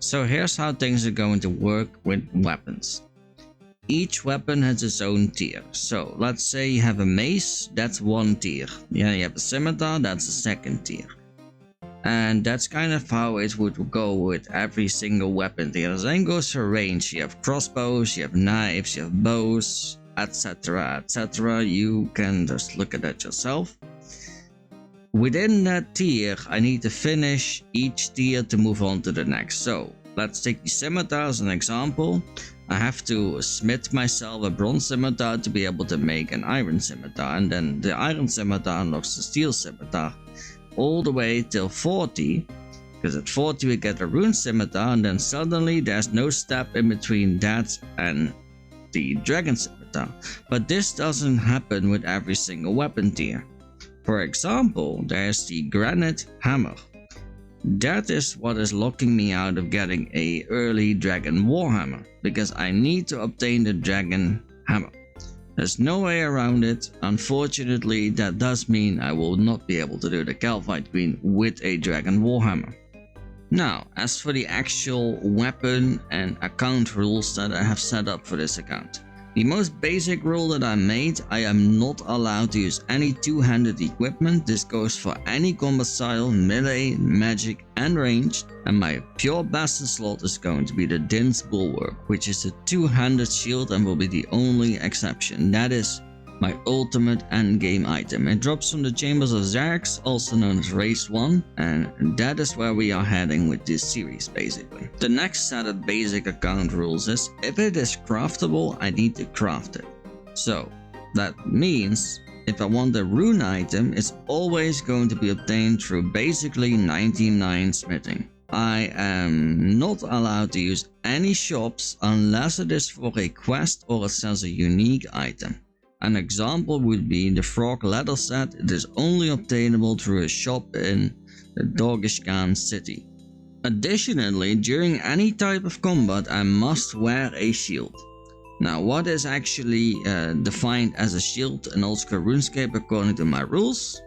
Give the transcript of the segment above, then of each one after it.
So here's how things are going to work with weapons. Each weapon has its own tier. So let's say you have a mace, that's one tier. Yeah, you have a scimitar, that's a second tier. And that's kind of how it would go with every single weapon tier. The same goes for range. You have crossbows, you have knives, you have bows, etc, etc. You can just look at that yourself. Within that tier, I need to finish each tier to move on to the next. So let's take the scimitar as an example. I have to smith myself a bronze scimitar to be able to make an iron scimitar, and then the iron scimitar unlocks the steel scimitar all the way till 40, because at 40 we get a rune scimitar, and then suddenly there's no step in between that and the dragon scimitar. But this doesn't happen with every single weapon tier. For example, there's the granite hammer. That is what is locking me out of getting a early dragon warhammer, because I need to obtain the dragon hammer. There's no way around it. Unfortunately, that does mean I will not be able to do the Calvite Queen with a dragon warhammer. Now, as for the actual weapon and account rules that I have set up for this account. The most basic rule that I made, I am not allowed to use any two-handed equipment. This goes for any combat style, melee, magic and ranged. And my pure bastion slot is going to be the Din's Bulwark, which is a two-handed shield and will be the only exception. That is my ultimate endgame item. It drops from the Chambers of Xerx, also known as Race 1, and that is where we are heading with this series basically. The next set of basic account rules is, if it is craftable, I need to craft it. So that means if I want a rune item, it's always going to be obtained through basically 99 smithing. I am not allowed to use any shops unless it is for a quest or it sells a unique item. An example would be the frog leather set. It is only obtainable through a shop in the Dorgishkan city. Additionally, during any type of combat, I must wear a shield. Now, what is actually defined as a shield in Old School RuneScape according to my rules?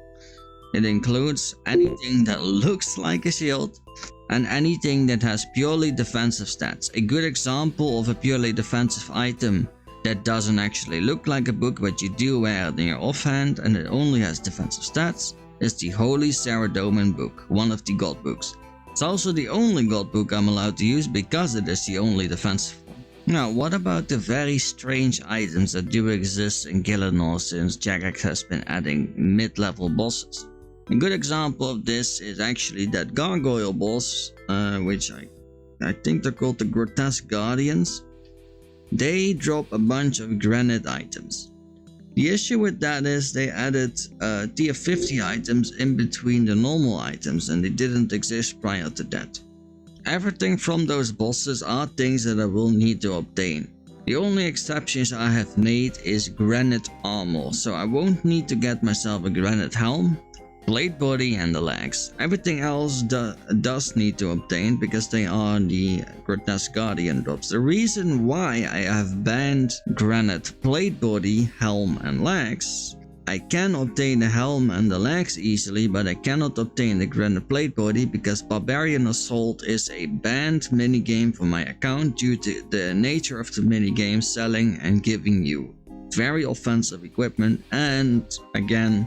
It includes anything that looks like a shield and anything that has purely defensive stats. A good example of a purely defensive item that doesn't actually look like a book, but you do wear it in your offhand and it only has defensive stats, is the Holy Saradomin book, one of the god books. It's also the only god book I'm allowed to use because it is the only defensive one. Now, what about the very strange items that do exist in Gielinor since Jagex has been adding mid-level bosses? A good example of this is actually that gargoyle boss, which I think they're called the Grotesque Guardians. They drop a bunch of granite items. The issue with that is they added tier 50 items in between the normal items and they didn't exist prior to that. Everything from those bosses are things that I will need to obtain. The only exceptions I have made is granite armor, so I won't need to get myself a granite helm, blade body and the legs. Everything else does need to obtain because they are the Grotesque Guardian drops. The reason why I have banned granite blade body, helm and legs, I can obtain the helm and the legs easily, but I cannot obtain the granite blade body because Barbarian Assault is a banned minigame for my account due to the nature of the minigame selling and giving you very offensive equipment, and again,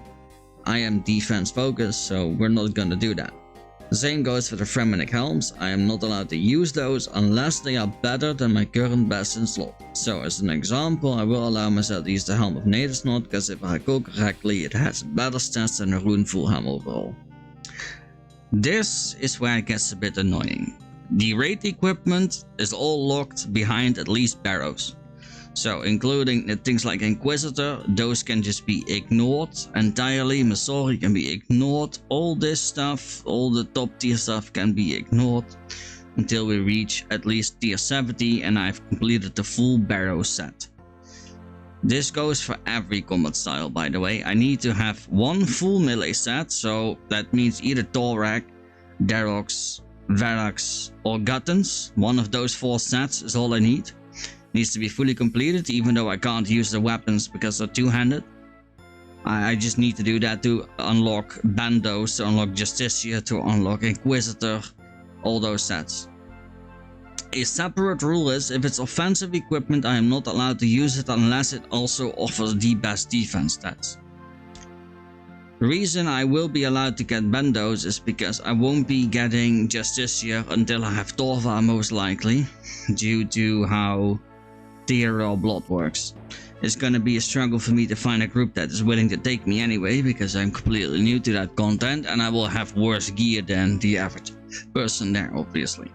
I am defense focused, so we're not gonna do that. The same goes for the Fremenic helms. I am not allowed to use those unless they are better than my current bastion slot. So as an example, I will allow myself to use the helm of Nadesnot because if I recall correctly, it has better stats than a rune full helm overall. This is where it gets a bit annoying. The raid equipment is all locked behind at least barrows. So including things like Inquisitor, those can just be ignored entirely. Masori can be ignored. All this stuff, all the top tier stuff can be ignored until we reach at least tier 70 and I've completed the full barrow set. This goes for every combat style, by the way. I need to have one full melee set, so that means either Thorak, Darox, Verax or Guttons. One of those 4 sets is all I need. Needs to be fully completed, even though I can't use the weapons because they're two-handed. I just need to do that to unlock Bandos, to unlock Justicia, to unlock Inquisitor, all those sets. A separate rule is if it's offensive equipment, I am not allowed to use it unless it also offers the best defense stats. The reason I will be allowed to get Bendos is because I won't be getting Justicia until I have Torva most likely, due to how tier or blood works. It's gonna be a struggle for me to find a group that is willing to take me anyway, because I'm completely new to that content and I will have worse gear than the average person there, obviously.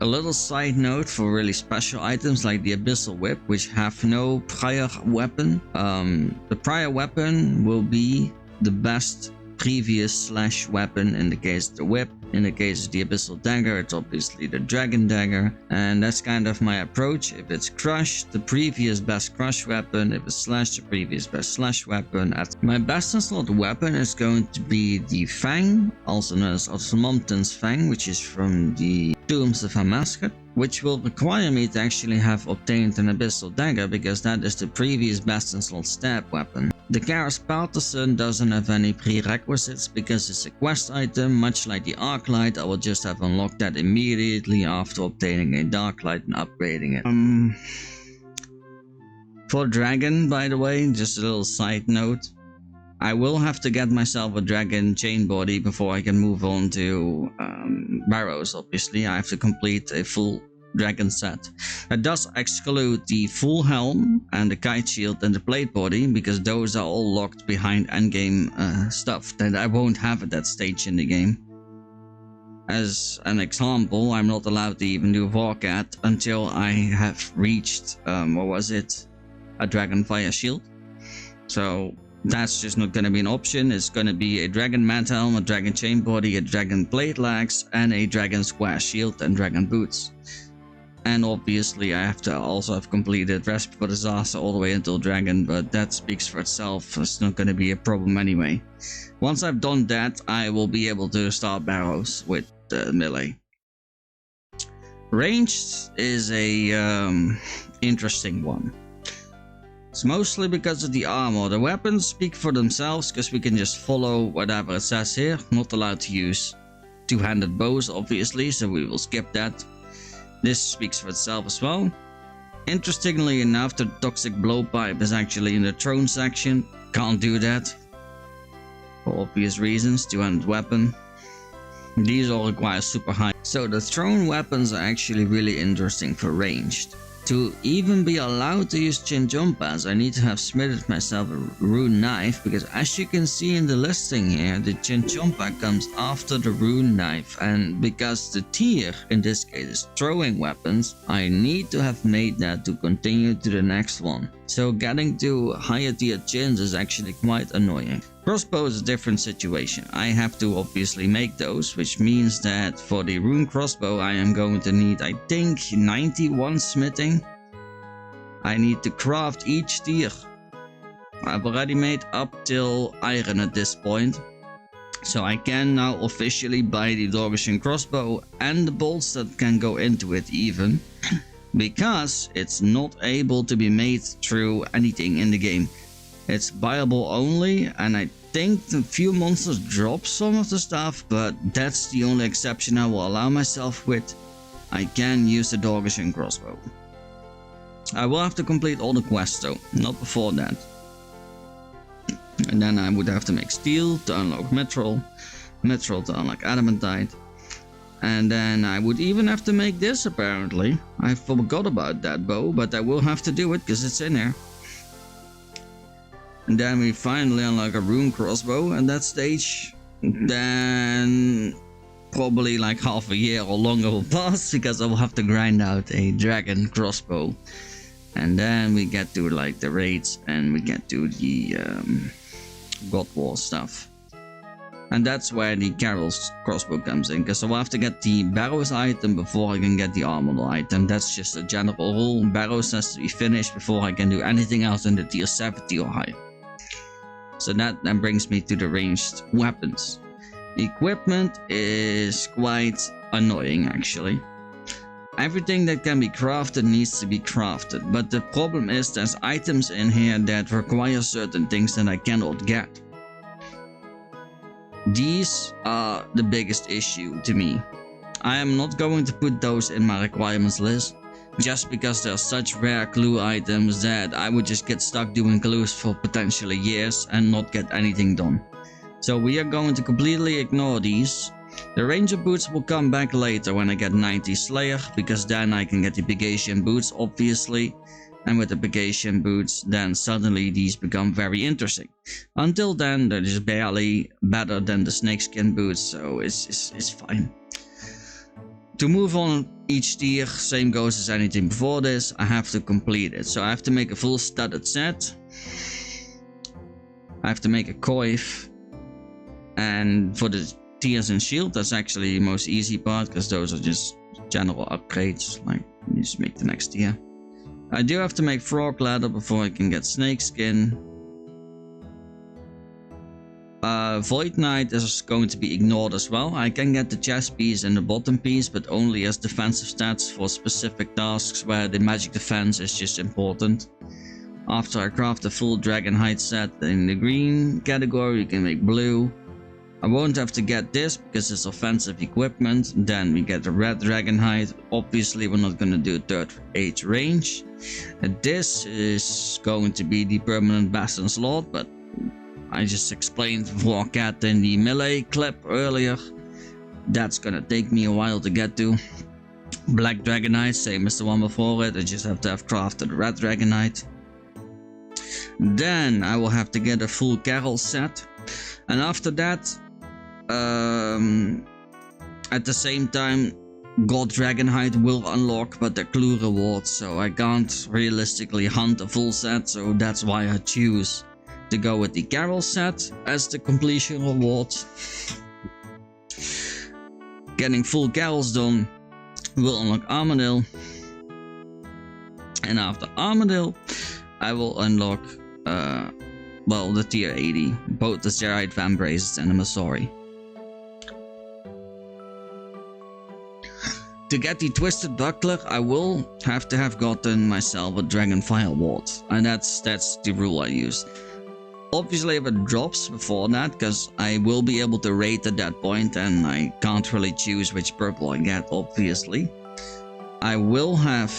A little side note for really special items like the Abyssal Whip, which have no prior weapon. The prior weapon will be the best previous / weapon. In the case of the whip, in the case of the Abyssal Dagger, it's obviously the Dragon Dagger, and that's kind of my approach. If it's crush, the previous best crush weapon. If it's slash, the previous best slash weapon. My best in slot weapon is going to be the Fang, also known as Osmonton's Fang, which is from the Tombs of Hamasket, which will require me to actually have obtained an Abyssal Dagger, because that is the previous best in slot stab weapon. The Karas Patterson doesn't have any prerequisites because it's a quest item, much like the Arclight. I will just have unlocked that immediately after obtaining a Darklight and upgrading it. For Dragon, by the way, just a little side note, I will have to get myself a Dragon chain body before I can move on to Barrows. Obviously, I have to complete a full Dragon set. That does exclude the full helm and the kite shield and the plate body, because those are all locked behind endgame stuff that I won't have at that stage in the game. As an example, I'm not allowed to even do Vorcat until I have reached, what was it? A Dragonfire shield. So that's just not going to be an option. It's going to be a Dragon Mat Helm, a Dragon Chain Body, a Dragon Blade Legs, and a Dragon Square Shield and Dragon Boots. And obviously I have to also have completed Rest for Disaster all the way until Dragon, but that speaks for itself. It's not going to be a problem anyway. Once I've done that, I will be able to start Barrows with melee. Ranged is a interesting one. It's mostly because of the armor. The weapons speak for themselves because we can just follow whatever it says here. Not allowed to use two-handed bows obviously, so we will skip that. This speaks for itself as well. Interestingly enough, the Toxic Blowpipe is actually in the Throne section. Can't do that for obvious reasons. Two-handed weapon. These all require super high. So the Throne weapons are actually really interesting for ranged. To even be allowed to use Chinchompas, I need to have smithed myself a rune knife, because as you can see in the listing here, the Chinchompa comes after the rune knife, and because the tier in this case is throwing weapons, I need to have made that to continue to the next one. So getting to higher tier chins is actually quite annoying. Crossbow is a different situation. I have to obviously make those, which means that for the rune crossbow I am going to need, I think, 91 smithing. I need to craft each tier. I've already made up till iron at this point. So I can now officially buy the Dorgeshan crossbow and the bolts that can go into it even. Because it's not able to be made through anything in the game. It's buyable only, and I think a few monsters drop some of the stuff, but that's the only exception I will allow myself with. I can use the Dorgeshan crossbow. I will have to complete all the quests though, not before that. And then I would have to make steel to unlock mithril, mithril to unlock adamantite. And then I would even have to make this apparently. I forgot about that bow, but I will have to do it because it's in there. And then we finally unlock a rune crossbow at that stage. Then probably like half a year or longer will pass because I will have to grind out a dragon crossbow. And then we get to like the raids and we get to the God War stuff. And that's where the Carol's crossbow comes in, because I will have to get the Barrows item before I can get the Armored item. That's just a general rule. Barrows has to be finished before I can do anything else in the tier 70 or higher. So that then brings me to the ranged weapons. Equipment is quite annoying actually. Everything that can be crafted needs to be crafted, but the problem is there's items in here that require certain things that I cannot get. These are the biggest issue to me. I am not going to put those in my requirements list, just because they're such rare clue items that I would just get stuck doing clues for potentially years and not get anything done. So we are going to completely ignore these. The Ranger boots will come back later when I get 90 Slayer, because then I can get the Pegasian boots obviously. And with the Pegasian boots, then suddenly these become very interesting. Until then, they're just barely better than the snakeskin boots, so it's fine. To move on each tier, same goes as anything before this, I have to complete it. So I have to make a full studded set. I have to make a coif. And for the tiers and shield, that's actually the most easy part, because those are just general upgrades, like you just make the next tier. I do have to make frog leather before I can get snakeskin. Void Knight is going to be ignored as well. I can get the chest piece and the bottom piece, but only as defensive stats for specific tasks where the magic defense is just important. After I craft a full dragon hide set in the green category, you can make blue. I won't have to get this because it's offensive equipment. Then we get the red dragon hide. Obviously we're not going to do third age range. This is going to be the permanent bastion slot, but I just explained for Cat in the melee clip earlier. That's gonna take me a while to get to. Black dragonite, same as the one before it. I just have to have crafted red dragonite. Then I will have to get a full Carol set, and after that, at the same time, God Dragonhide will unlock, but they're clue rewards, so I can't realistically hunt a full set, so that's why I choose to go with the Carol set as the completion reward. Getting full Carols done will unlock Armadale, and after Armadale I will unlock well, the tier 80, both the Zerite Vambraces and the Masori. To get the Twisted Buckler, I will have to have gotten myself a Dragonfire Ward, and that's the rule I use. Obviously if it drops before that, because I will be able to rate at that point and I can't really choose which purple I get, obviously. I will have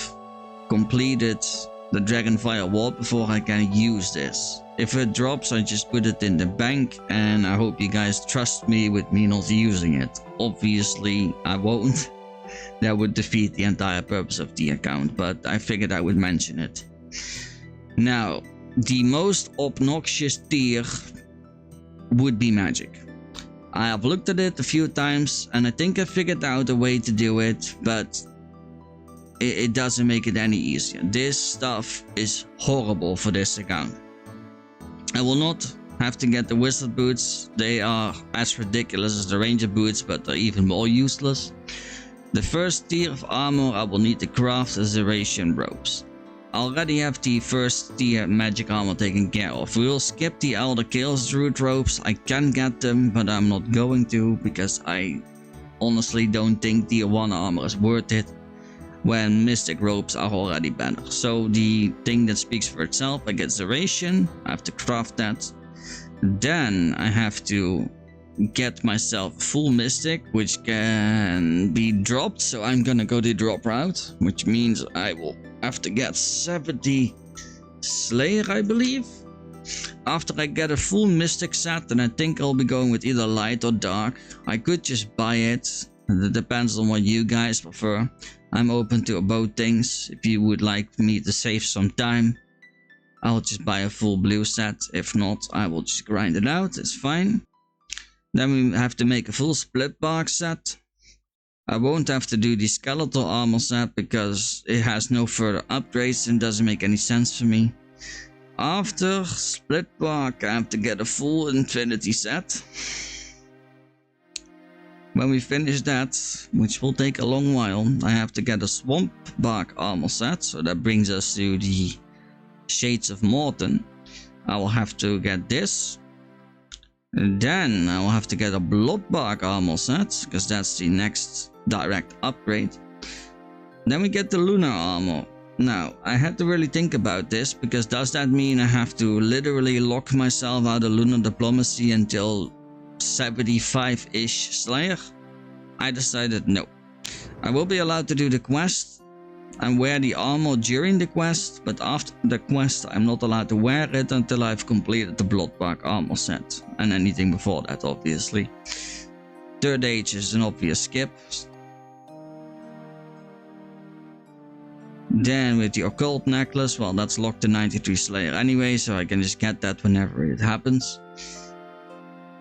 completed the Dragonfire Ward before I can use this. If it drops, I just put it in the bank, and I hope you guys trust me with me not using it. Obviously I won't. That would defeat the entire purpose of the account, but I figured I would mention it. Now, the most obnoxious tier would be magic. I have looked at it a few times and I think I figured out a way to do it, but it doesn't make it any easier. This stuff is horrible for this account. I will not have to get the wizard boots. They are as ridiculous as the ranger boots, but they're even more useless. The first tier of armor, I will need to craft a Zeratian robes. I already have the first tier magic armor taken care of. We will skip the Elder Chaos Druid robes. I can get them, but I'm not going to, because I honestly don't think tier 1 armor is worth it when mystic robes are already better. So the thing that speaks for itself, I get Zeratian, I have to craft that. Then I have to get myself full mystic, which can be dropped, so I'm gonna go the drop route, which means I will have to get 70 Slayer, I believe. After I get a full mystic set, then I think I'll be going with either light or dark. I could just buy it. It depends on what you guys prefer. I'm open to both things. If you would like me to save some time, I'll just buy a full blue set. If not, I will just grind it out. It's fine. Then we have to make a full split bark set. I won't have to do the skeletal armor set because it has no further upgrades and doesn't make any sense for me. After split bark, I have to get a full infinity set. When we finish that, which will take a long while, I have to get a swamp bark armor set, so that brings us to the Shades of Morton. I will have to get this. And then I will have to get a bloodbark armor set, because that's the next direct upgrade. Then we get the lunar armor. Now, I had to really think about this, because does that mean I have to literally lock myself out of lunar diplomacy until 75-ish Slayer? I decided no. I will be allowed to do the quest and wear the armor during the quest, but after the quest I'm not allowed to wear it until I've completed the Bloodbark armor set, and anything before that obviously. Third age is an obvious skip. Then with the occult necklace, well, that's locked to 93 Slayer anyway, so I can just get that whenever it happens.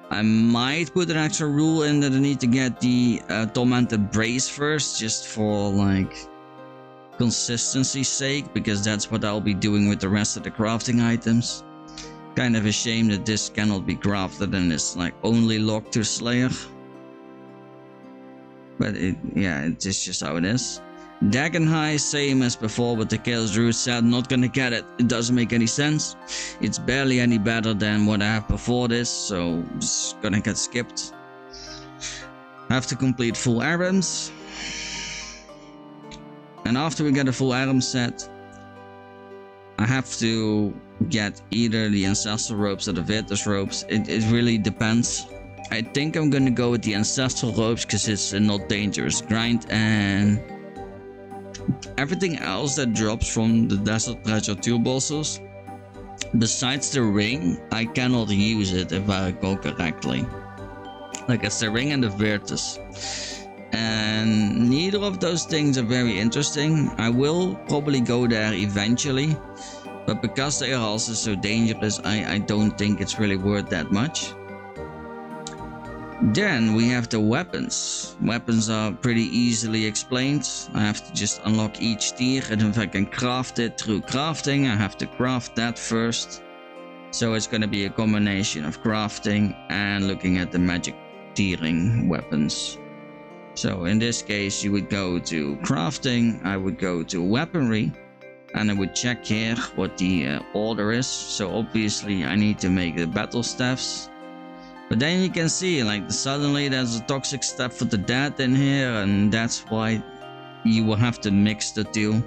I might put an extra rule in that I need to get the tormented brace first, just for like consistency's sake, because that's what I'll be doing with the rest of the crafting items. Kind of a shame that this cannot be crafted and it's like only locked to Slayer. But it's just how it is. Dagon High, same as before with the Chaos Druid set, not gonna get it. It doesn't make any sense. It's barely any better than what I have before this, so it's gonna get skipped. Have to complete full errands. And after we get a full item set, I have to get either the Ancestral Robes or the Virtus Robes. It really depends. I think I'm gonna go with the Ancestral Robes because it's a not dangerous grind, and everything else that drops from the Desert Treasure 2 bosses, besides the ring, I cannot use it if I recall correctly. Like it's the ring and the Virtus. And neither of those things are very interesting. I will probably go there eventually, but because they are also so dangerous, I don't think it's really worth that much. Then we have the weapons. Weapons are pretty easily explained. I have to just unlock each tier, and if I can craft it through crafting, I have to craft that first. So it's going to be a combination of crafting and looking at the magic tiering weapons. So in this case you would go to crafting, I would go to weaponry, and I would check here what the order is. So obviously I need to make the battle staffs. But then you can see like suddenly there's a toxic staff for the dead in here, and that's why you will have to mix the two.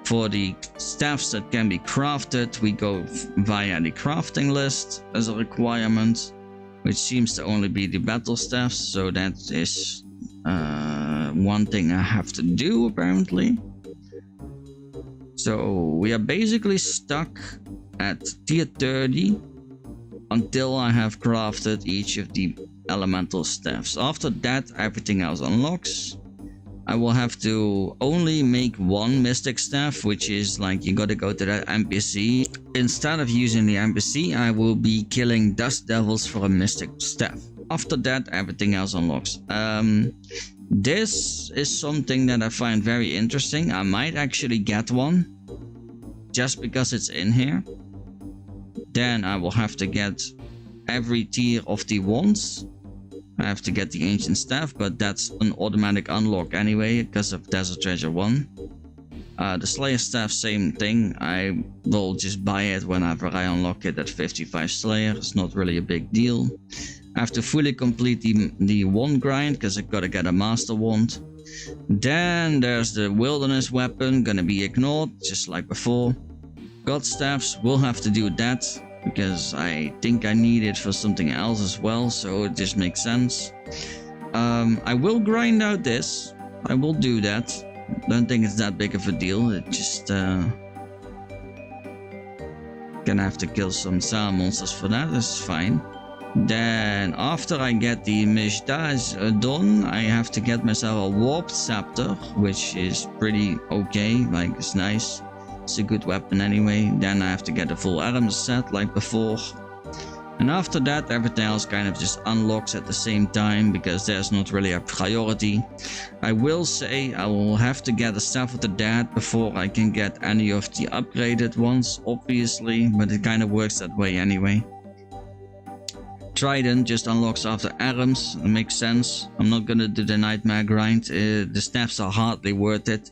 For the staffs that can be crafted, we go via the crafting list as a requirement, which seems to only be the battle staffs, so that is one thing I have to do apparently. So we are basically stuck at tier 30 until I have crafted each of the elemental staffs. After that, everything else unlocks. I will have to only make one mystic staff, which is like you gotta go to that NPC. Instead of using the NPC, I will be killing dust devils for a mystic staff. After that, everything else unlocks. This is something that I find very interesting. I might actually get one just because it's in here. Then I will have to get every tier of the wands. I have to get the ancient staff, but that's an automatic unlock anyway because of Desert Treasure 1. The Slayer staff, same thing. I will just buy it whenever I unlock it at 55 Slayer. It's not really a big deal. I have to fully complete the wand grind because I gotta get a master wand. Then there's the wilderness weapon, gonna be ignored just like before. God staffs, will have to do that because I think I need it for something else as well, so it just makes sense. I will grind out this. I will do that. Don't think it's that big of a deal. It just gonna have to kill some Sar monsters for that. That's fine. Then after I get the Mishtaj done, I have to get myself a warped scepter, which is pretty okay. Like it's nice. It's a good weapon anyway. Then I have to get a full armor set like before. And after that, everything else kind of just unlocks at the same time because there's not really a priority. I will say I will have to get a Staff of the Dead before I can get any of the upgraded ones, obviously, but it kind of works that way anyway. Trident just unlocks after arms. It makes sense. I'm not gonna do the nightmare grind. The staffs are hardly worth it.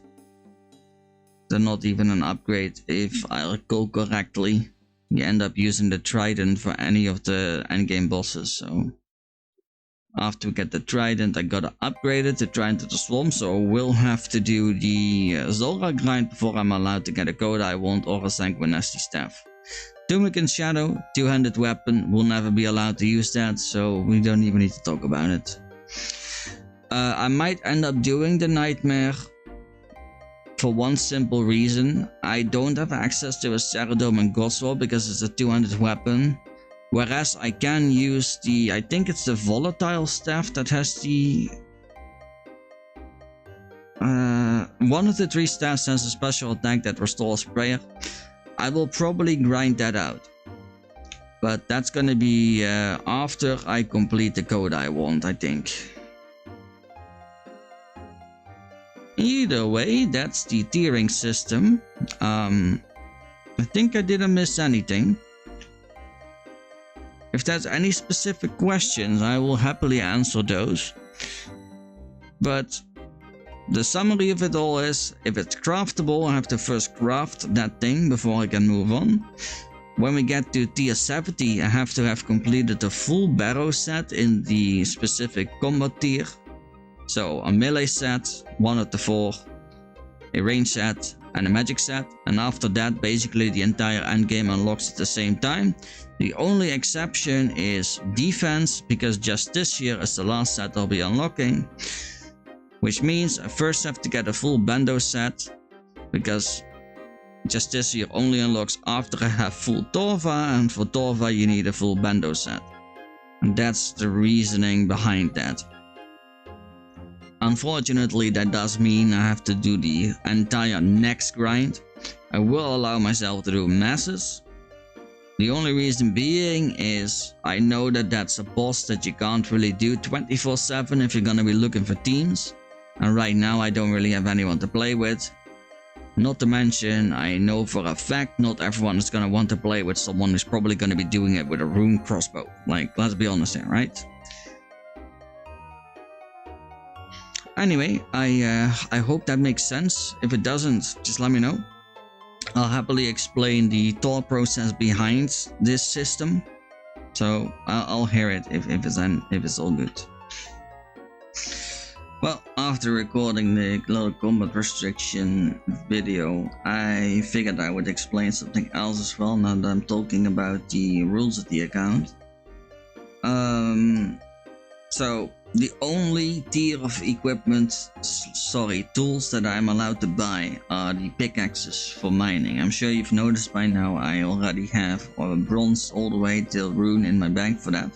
They're not even an upgrade if I recall correctly. You end up using the trident for any of the endgame bosses, so after we get the trident I gotta upgrade it to Trident of the Swamp, so we'll have to do the Zora grind before I'm allowed to get a coda I want or a Sanguinesti staff. Tumican Shadow, two-handed weapon, we'll never be allowed to use that, so we don't even need to talk about it. I might end up doing the nightmare for one simple reason. I don't have access to a Ceradome and Goswell because it's a 200 weapon. Whereas I can use the, I think it's the volatile staff that has the... one of the 3 staffs has a special attack that restores prayer. I will probably grind that out. But that's gonna be after I complete the code I want, I think. Either way, that's the tiering system. I think I didn't miss anything. If there's any specific questions, I will happily answer those. But the summary of it all is, if it's craftable, I have to first craft that thing before I can move on. When we get to tier 70, I have to have completed a full barrow set in the specific combat tier. So a melee set, 1 of the 4, a range set, and a magic set. And after that, basically the entire endgame unlocks at the same time. The only exception is defense, because just this year is the last set I'll be unlocking. Which means I first have to get a full bando set, because just this year only unlocks after I have full Torva, and for Torva you need a full bando set. And that's the reasoning behind that. Unfortunately, that does mean I have to do the entire next grind. I will allow myself to do masses. The only reason being is I know that that's a boss that you can't really do 24/7 if you're gonna be looking for teams. And right now I don't really have anyone to play with. Not to mention, I know for a fact not everyone is gonna want to play with someone who's probably gonna be doing it with a rune crossbow. Like, let's be honest here, right? Anyway, I hope that makes sense. If it doesn't, just let me know. I'll happily explain the thought process behind this system. So I'll hear it if it's all good. Well, after recording the little combat restriction video, I figured I would explain something else as well now that I'm talking about the rules of the account. So the only tier of equipment, tools that I'm allowed to buy are the pickaxes for mining. I'm sure you've noticed by now I already have a bronze all the way till rune in my bag for that.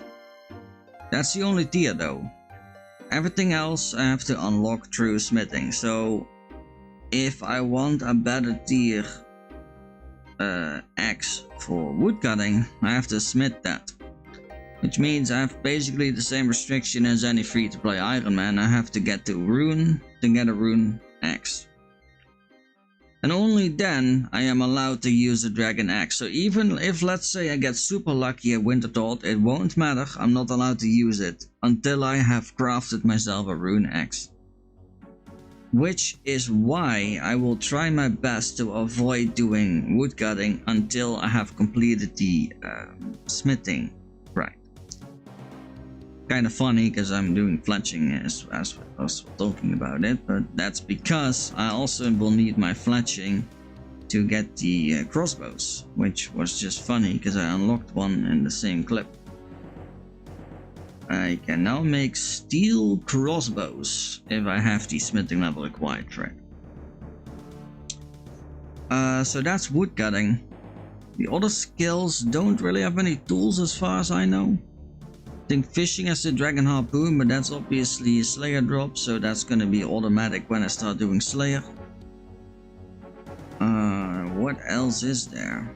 That's the only tier though. Everything else I have to unlock through smithing. So if I want a better tier axe for woodcutting, I have to smith that. Which means I have basically the same restriction as any free-to-play Ironman. I have to get to rune to get a rune axe. And only then I am allowed to use the dragon axe. So even if, let's say, I get super lucky at Winterthought, it won't matter. I'm not allowed to use it until I have crafted myself a rune axe. Which is why I will try my best to avoid doing woodcutting until I have completed the smithing. Right. Kind of funny because I'm doing fletching as we're talking about it, but that's because I also will need my fletching to get the crossbows, which was just funny because I unlocked one in the same clip. I can now make steel crossbows if I have the smithing level required for it. So that's woodcutting. The other skills don't really have any tools as far as I know. I think fishing has the dragon harpoon, but that's obviously a slayer drop, so that's gonna be automatic when I start doing slayer. What else is there?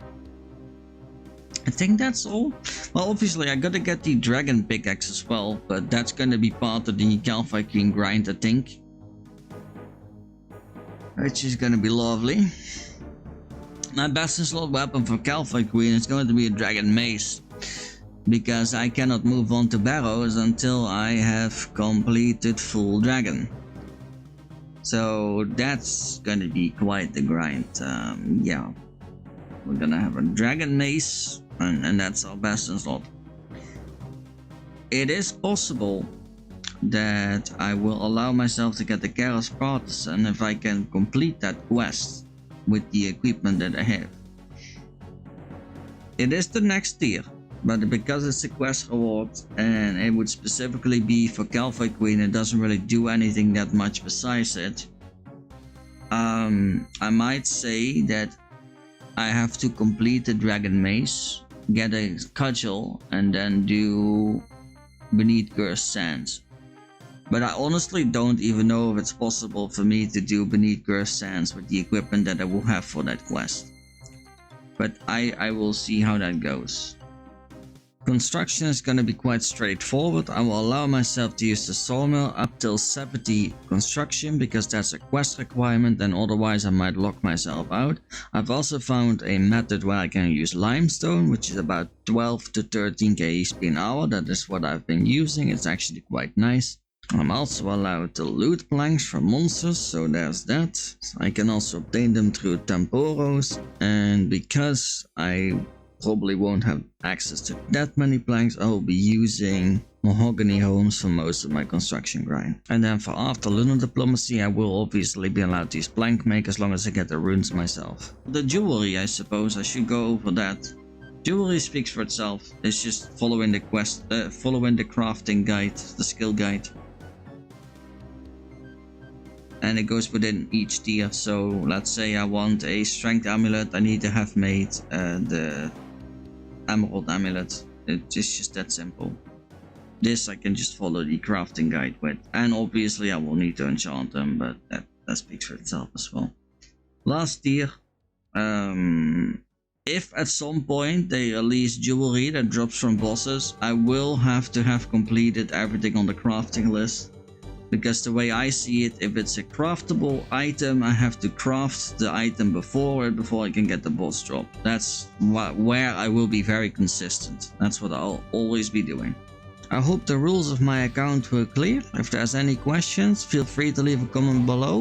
I think that's all. Well, obviously I gotta get the dragon pickaxe as well, but that's gonna be part of the Calvary Queen grind, I think. Which is gonna be lovely. My best in slot weapon for Calvary Queen is going to be a dragon mace, because I cannot move on to barrows until I have completed full dragon. So that's gonna be quite the grind. Yeah, we're gonna have a dragon mace, and that's our best in slot. It is possible that I will allow myself to get the Chaos Partisan if I can complete that quest with the equipment that I have. It is the next tier. but because it's a quest reward and it would specifically be for Calvary Queen, it doesn't really do anything that much besides it. I might say that I have to complete the Dragon Maze, get a cudgel, and then do Beneath Cursed Sands. But I honestly don't even know if it's possible for me to do Beneath Cursed Sands with the equipment that I will have for that quest. But I will see how that goes. Construction is going to be quite straightforward. I will allow myself to use the sawmill up till 70 construction because that's a quest requirement, and otherwise I might lock myself out. I've also found a method where I can use limestone, which is about 12 to 13 KSP an hour. That is what I've been using. It's actually quite nice. I'm also allowed to loot planks from monsters, so there's that. I can also obtain them through temporos, and because I probably won't have access to that many planks, I will be using mahogany homes for most of my construction grind. And then for after lunar diplomacy, I will obviously be allowed to use plank make as long as I get the runes myself. The jewelry, I suppose I should go over that. Jewelry speaks for itself. It's just following the quest, following the crafting guide, the skill guide. And it goes within each tier. So let's say I want a strength amulet, I need to have made the emerald amulet. It's just that simple. This I can just follow the crafting guide with, and obviously I will need to enchant them, but that speaks for itself as well. Last tier, if at some point they release jewelry that drops from bosses, I will have to have completed everything on the crafting list. Because the way I see it, if it's a craftable item, I have to craft the item before I can get the boss drop. That's where I will be very consistent. That's what I'll always be doing. I hope the rules of my account were clear. If there's any questions, feel free to leave a comment below.